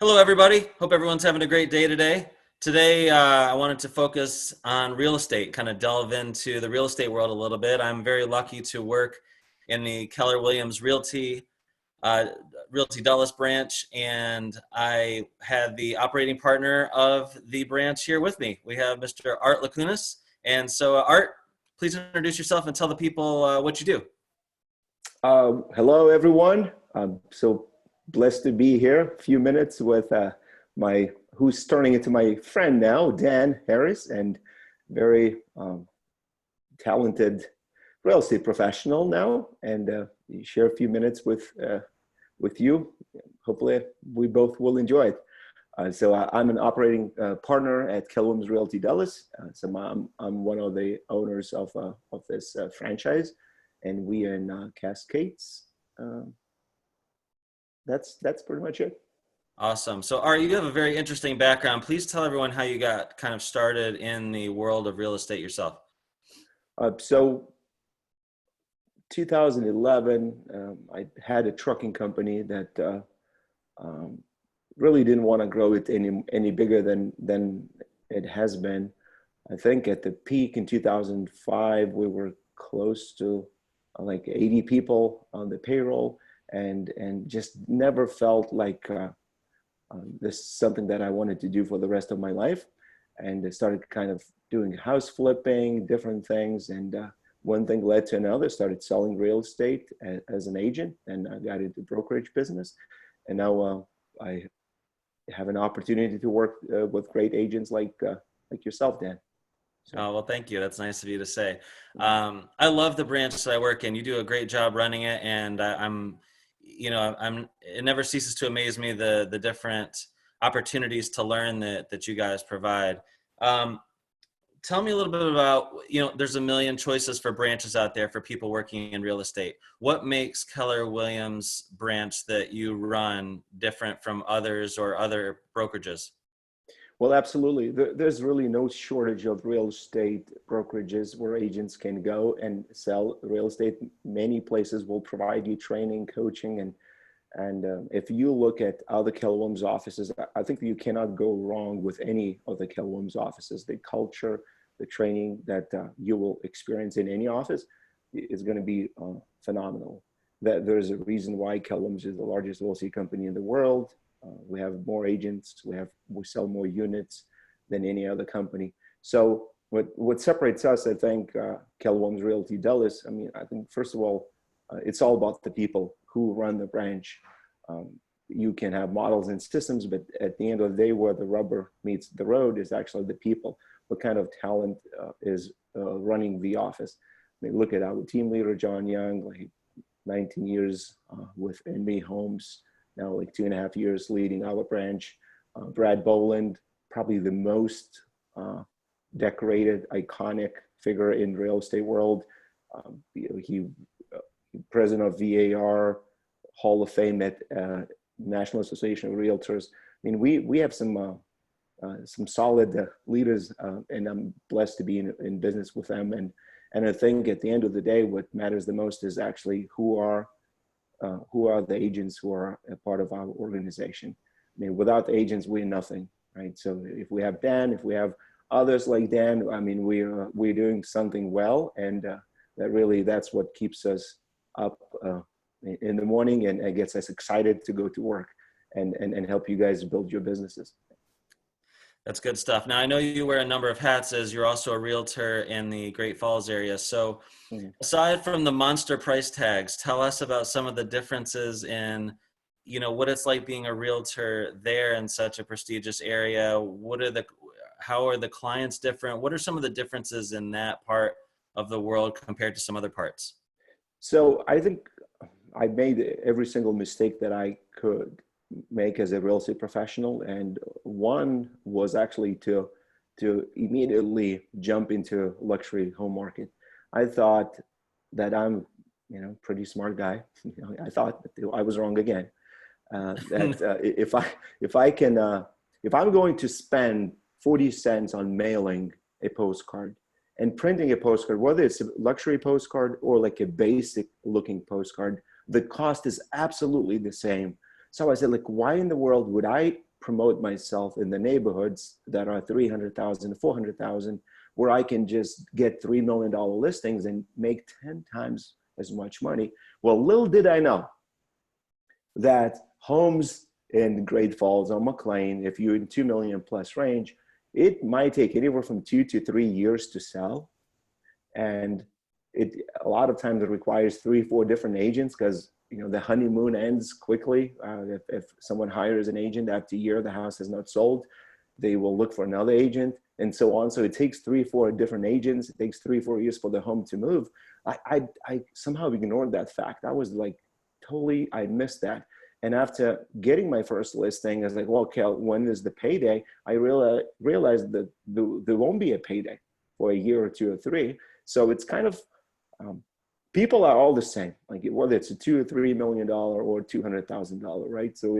Hello, everybody. Hope everyone's having a great day today. Today, I wanted to focus on real estate, kind of delve into the real estate world a little bit. I'm very lucky to work in the Keller Williams uh, Realty Dulles branch, and I had the operating partner of the branch here with me. We have Mr. Art Likunas. And so, Art, please introduce yourself and tell the people what you do. Hello, everyone. I'm so blessed to be here. A few minutes with my who's turning into my friend now, Dan Harris, and very talented real estate professional now. And share a few minutes with you. Hopefully, we both will enjoy it. I'm an operating partner at Keller Williams Realty Dulles. I'm one of the owners of this franchise, and we are in Cascades. That's pretty much it. Awesome. So, Art, you have a very interesting background. Please tell everyone how you got kind of started in the world of real estate yourself. So 2011, I had a trucking company that um, really didn't want to grow it any bigger than it has been. I think at the peak in 2005, we were close to like 80 people on the payroll, and just never felt like this is something that I wanted to do for the rest of my life. And I started kind of doing house flipping, different things, and one thing led to another. Started selling real estate as an agent, and I got into brokerage business, and now I have an opportunity to work with great agents like yourself, Dan. So. Oh, well, thank you. That's nice of you to say. I love the branch that I work in. You do a great job running it, and it never ceases to amaze me the different opportunities to learn that you guys provide. Um, Tell me a little bit about, there's a million choices for branches out there for people working in real estate. What makes Keller Williams branch that you run different from others or other brokerages? Well, absolutely. There's really no shortage of real estate brokerages where agents can go and sell real estate. Many places will provide you training, coaching, and if you look at other Keller Williams offices, I think that you cannot go wrong with any of the Keller Williams offices. The culture, the training that you will experience in any office is going to be phenomenal. That there's a reason why Keller Williams is the largest real estate company in the world. We have more agents. We sell more units than any other company. So what separates us, I think, Keller Williams Realty Dulles. I mean, I think first of all, it's all about the people who run the branch. You can have models and systems, but at the end of the day, where the rubber meets the road is actually the people. What kind of talent is running the office? I mean, look at our team leader, John Young, like 19 years with NB Homes, now like 2.5 years leading our branch. Brad Boland, probably the most decorated, iconic figure in real estate world. He president of VAR, Hall of Fame at National Association of Realtors. I mean, we have some solid leaders, and I'm blessed to be in business with them. And I think at the end of the day, what matters the most is actually who are the agents who are a part of our organization. I mean, without the agents, we're nothing, right? So if we have Dan, if we have others like Dan, I mean, we're doing something well, and that's what keeps us up in the morning and gets us excited to go to work and help you guys build your businesses. That's good stuff. Now, I know you wear a number of hats as you're also a realtor in the Great Falls area. So aside from the monster price tags, tell us about some of the differences in, what it's like being a realtor there in such a prestigious area. How are the clients different? What are some of the differences in that part of the world compared to some other parts? So I think I made every single mistake that I could make as a real estate professional, and one was actually to immediately jump into luxury home market. I thought that I'm pretty smart guy. I thought that I was wrong again. If I'm going to spend 40 cents on mailing a postcard and printing a postcard, whether it's a luxury postcard or like a basic looking postcard, the cost is absolutely the same. So I said, like, why in the world would I promote myself in the neighborhoods that are 300,000, 400,000, where I can just get $3 million listings and make 10 times as much money. Well, little did I know that homes in Great Falls or McLean, if you're in 2 million plus range, it might take anywhere from 2 to 3 years to sell. And a lot of times it requires 3, 4 different agents, because the honeymoon ends quickly. If someone hires an agent after a year, the house is not sold, they will look for another agent, and so on. So it takes 3, 4 different agents. It takes 3, 4 years for the home to move. I somehow ignored that fact. I was like, totally, I missed that. And after getting my first listing, I was like, well, okay, when is the payday? I realized that there won't be a payday for a year or 2 or 3. So it's kind of, people are all the same, like whether it's a $2 or $3 million or $200,000, right? So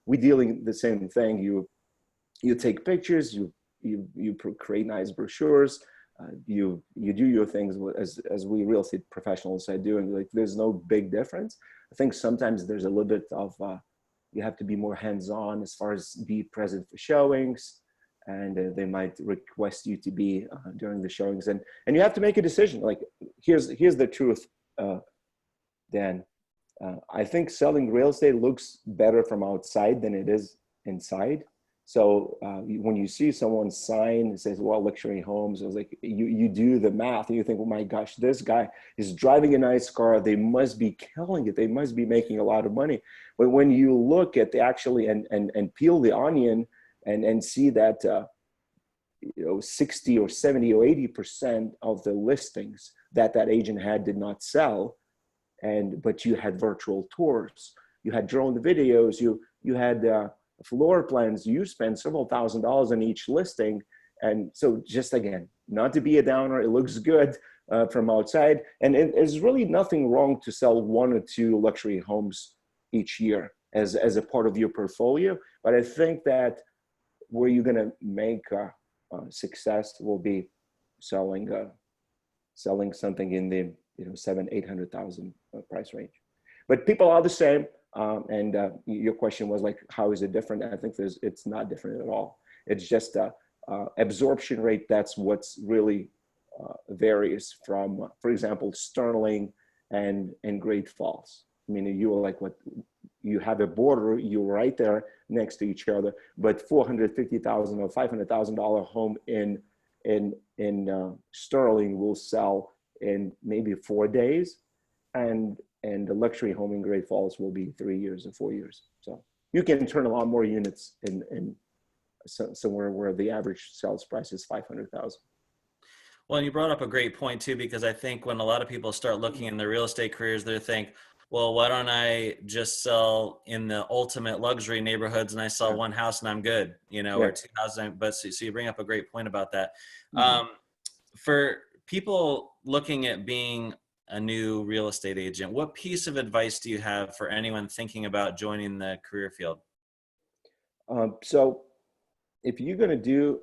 we're dealing the same thing. You take pictures, you create nice brochures, you do your things as we real estate professionals are doing. Like, there's no big difference. I think sometimes there's a little bit of you have to be more hands-on as far as be present for showings, and they might request you to be during the showings, and you have to make a decision. Like, here's the truth, Dan. I think selling real estate looks better from outside than it is inside. So when you see someone sign and says, well, luxury homes, it was like, you do the math and you think, oh my gosh, this guy is driving a nice car. They must be killing it. They must be making a lot of money. But when you look at the actually and peel the onion and see that 60 or 70 or 80% of the listings that agent had did not sell, but you had virtual tours, you had drone videos, you had floor plans, you spend several $1,000s on each listing. And so, just again, not to be a downer, it looks good from outside. And there's really nothing wrong to sell 1 or 2 luxury homes each year as a part of your portfolio. But I think that where you're going to make success will be selling something in the 700,000-800,000 price range. But people are the same. And your question was like, how is it different? I think it's not different at all. It's just absorption rate. That's what's really varies from, for example, Sterling and Great Falls. I mean, you have a border, you're right there next to each other, but $450,000 or $500,000 home in Sterling will sell in maybe 4 days, and the luxury home in Great Falls will be 3 years or 4 years. So you can turn a lot more units in somewhere where the average sales price is 500,000. Well, and you brought up a great point too, because I think when a lot of people start looking in their real estate careers, they think, well, why don't I just sell in the ultimate luxury neighborhoods and I sell one house and I'm good, or 2 houses. But so you bring up a great point about that. Mm-hmm. For people looking at being a new real estate agent, what piece of advice do you have for anyone thinking about joining the career field? So if you're going to do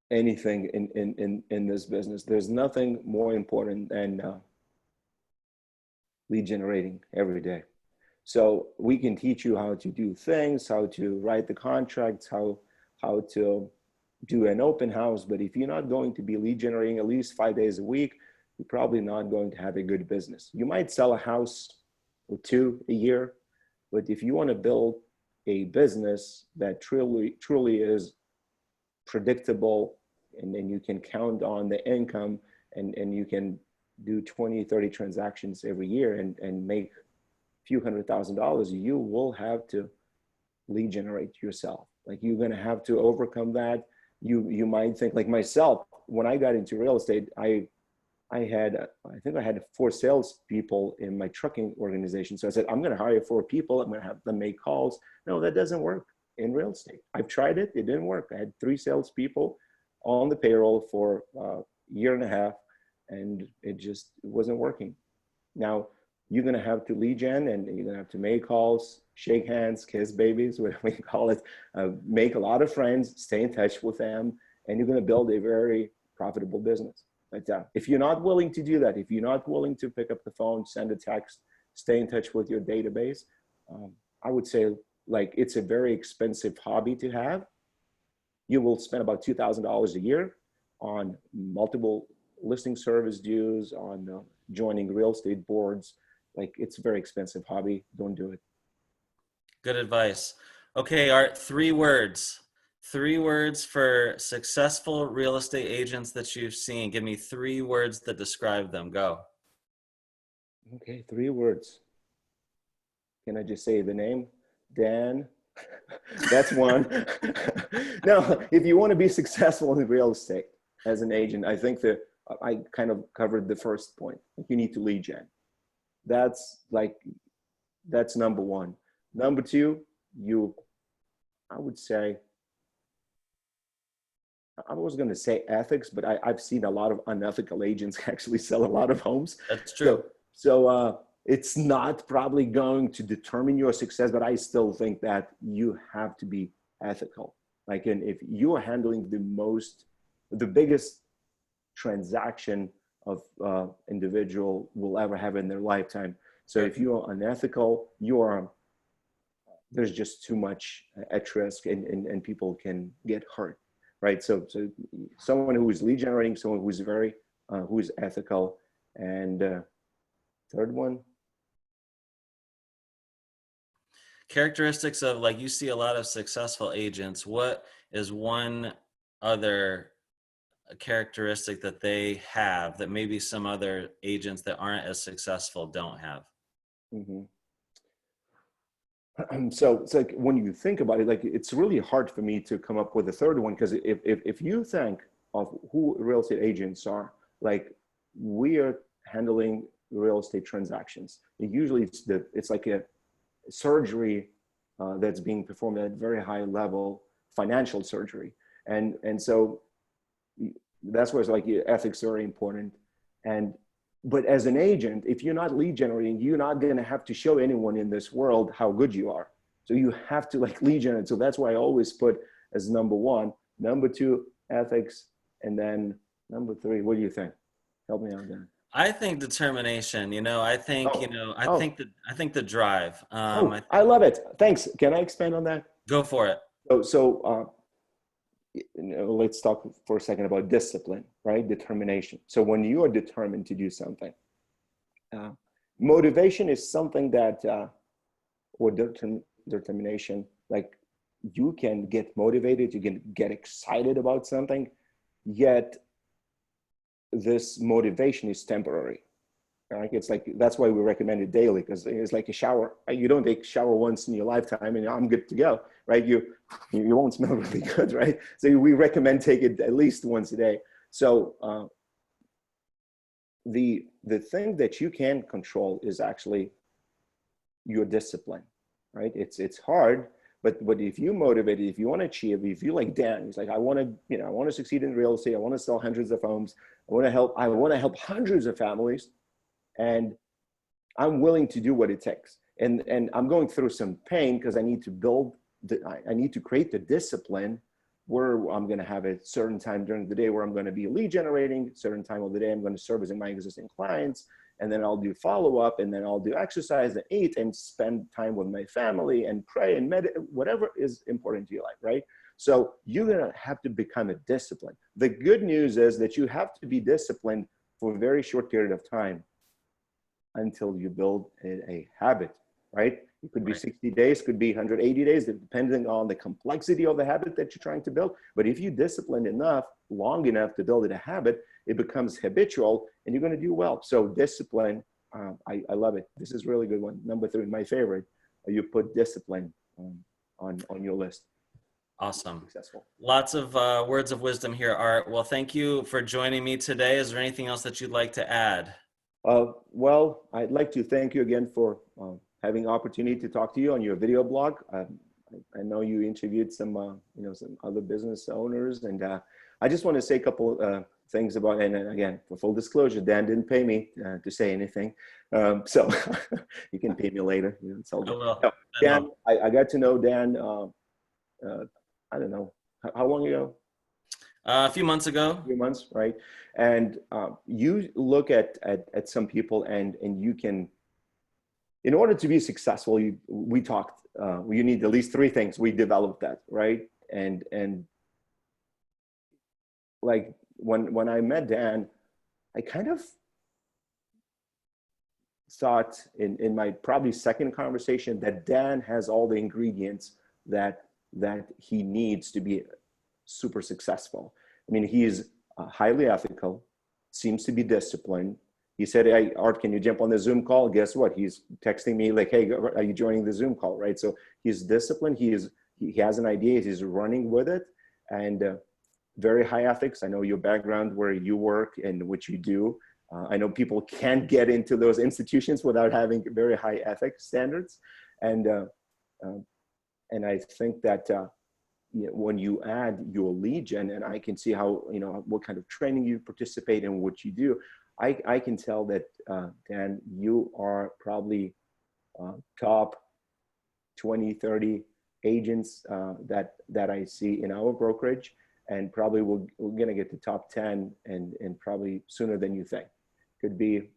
anything in this business, there's nothing more important than lead generating every day. So we can teach you how to do things, how to write the contracts, how to do an open house. But if you're not going to be lead generating at least 5 days a week, you're probably not going to have a good business. You might sell a house or 2 a year, but if you want to build a business that truly is predictable, and then you can count on the income, and you can do 20, 30 transactions every year and make a few $100,000, you will have to lead generate yourself. Like, you're going to have to overcome that. You might think, like myself, when I got into real estate, I think I had 4 salespeople in my trucking organization. So I said, I'm going to hire 4 people. I'm going to have them make calls. No, that doesn't work in real estate. I've tried it. It didn't work. I had 3 salespeople on the payroll for a year and a half, and it wasn't working. Now, you're going to have to lead gen, and you're going to have to make calls, shake hands, kiss babies, whatever we call it, make a lot of friends, stay in touch with them, and you're going to build a very profitable business. But if you're not willing to do that, if you're not willing to pick up the phone, send a text, stay in touch with your database, I would say like it's a very expensive hobby to have. You will spend about $2,000 a year on multiple listing service dues, on joining real estate boards. Like it's a very expensive hobby. Don't do it. Good advice. Okay, Art, 3 words. 3 words for successful real estate agents that you've seen. Give me 3 words that describe them. Go. Okay, 3 words. Can I just say the name? Dan. That's one. No, if you want to be successful in real estate as an agent, I think that I kind of covered the first point. You need to lead gen. That's like, that's number one. Number two, I would say, I was going to say ethics, but I've seen a lot of unethical agents actually sell a lot of homes. That's true. So it's not probably going to determine your success, but I still think that you have to be ethical. Like, and if you are handling the biggest transaction of individual will ever have in their lifetime. So if you are unethical, there's just too much at risk, and people can get hurt, right? So someone who is lead generating, someone who is ethical, and third one. Characteristics of, like, you see a lot of successful agents. What is one other characteristic that they have that maybe some other agents that aren't as successful don't have? Mm-hmm. So it's like when you think about it, like it's really hard for me to come up with a third one, because if you think of who real estate agents are, like we are handling real estate transactions. Usually it's like a surgery that's being performed at a very high level, financial surgery, and so that's where it's like ethics are very important. But as an agent, if you're not lead generating, you're not going to have to show anyone in this world how good you are. So you have to like lead generate. So that's why I always put as number one, number two, ethics, and then number three. What do you think? Help me out, Dan. I think determination. I think, Oh, oh, I think the drive. oh, I love it. Thanks. Can I expand on that? Go for it. So let's talk for a second about discipline, right? Determination. So when you are determined to do something, motivation is something that, or determination, like you can get motivated, you can get excited about something, yet this motivation is temporary. Right? It's like, that's why we recommend it daily, because it's like a shower. You don't take a shower once in your lifetime and I'm good to go, right? You won't smell really good, right? So we recommend take it at least once a day. So the thing that you can control is actually your discipline, right? It's hard, but if you motivated, if you want to achieve, if you like Dan, he's like, I want to succeed in real estate. I want to sell hundreds of homes. I want to help hundreds of families. And I'm willing to do what it takes. And I'm going through some pain because I need to create the discipline where I'm going to have a certain time during the day where I'm going to be lead generating, certain time of the day I'm going to service my existing clients, and then I'll do follow-up, and then I'll do exercise and eat and spend time with my family and pray and meditate, whatever is important to your life, right? So you're going to have to become a discipline. The good news is that you have to be disciplined for a very short period of time until you build a habit, right? It could be 60 days, could be 180 days, depending on the complexity of the habit that you're trying to build. But if you discipline enough, long enough to build it a habit, it becomes habitual and you're going to do well. So discipline, I love it. This is a really good one. Number three, my favorite, you put discipline on your list. Awesome. Successful. Lots of words of wisdom here, Art. Well, thank you for joining me today. Is there anything else that you'd like to add? Well, I'd like to thank you again for having the opportunity to talk to you on your video blog. I know you interviewed some other business owners, and I just want to say a couple things about, and again, for full disclosure, Dan didn't pay me to say anything. So you can pay me later. It's all good. No, Dan, I got to know Dan, I don't know, how long ago? A few months ago. A few months, right? And you look at some people, and you can, in order to be successful, we talked you need at least three things. We developed that, right? And like when I met Dan, I kind of thought in my probably second conversation that Dan has all the ingredients that he needs to be super successful. I mean, he's highly ethical, seems to be disciplined. He said, "Hey, Art, can you jump on the Zoom call?" Guess what? He's texting me like, "Hey, are you joining the Zoom call?" Right? So he's disciplined. He has an idea. He's running with it, and very high ethics. I know your background, where you work and what you do. I know people can't get into those institutions without having very high ethics standards, and I think that when you add your lead gen, and I can see how, what kind of training you participate in, what you do, I can tell that Dan, you are probably top 20, 30 agents that I see in our brokerage, and probably we're gonna get to top 10 and probably sooner than you think. Could be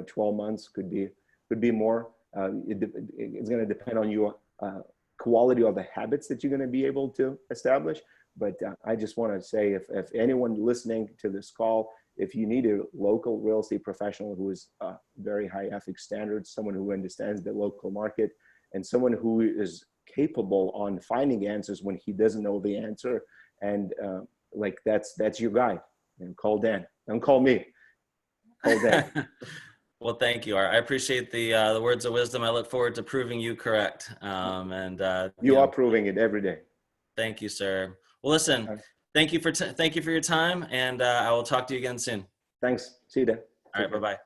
12 months, could be more. It's gonna depend on your quality of the habits that you're gonna be able to establish. But I just wanna say, if anyone listening to this call, if you need a local real estate professional who is very high ethics standards, someone who understands the local market, and someone who is capable on finding answers when he doesn't know the answer, and like that's your guy, and call Dan. Don't call me. Call Dan. Well, thank you, Art. I appreciate the words of wisdom. I look forward to proving you correct. You are proving it every day. Thank you, sir. Well, listen, thank you for your time, and I will talk to you again soon. Thanks. See you there. All right, bye-bye.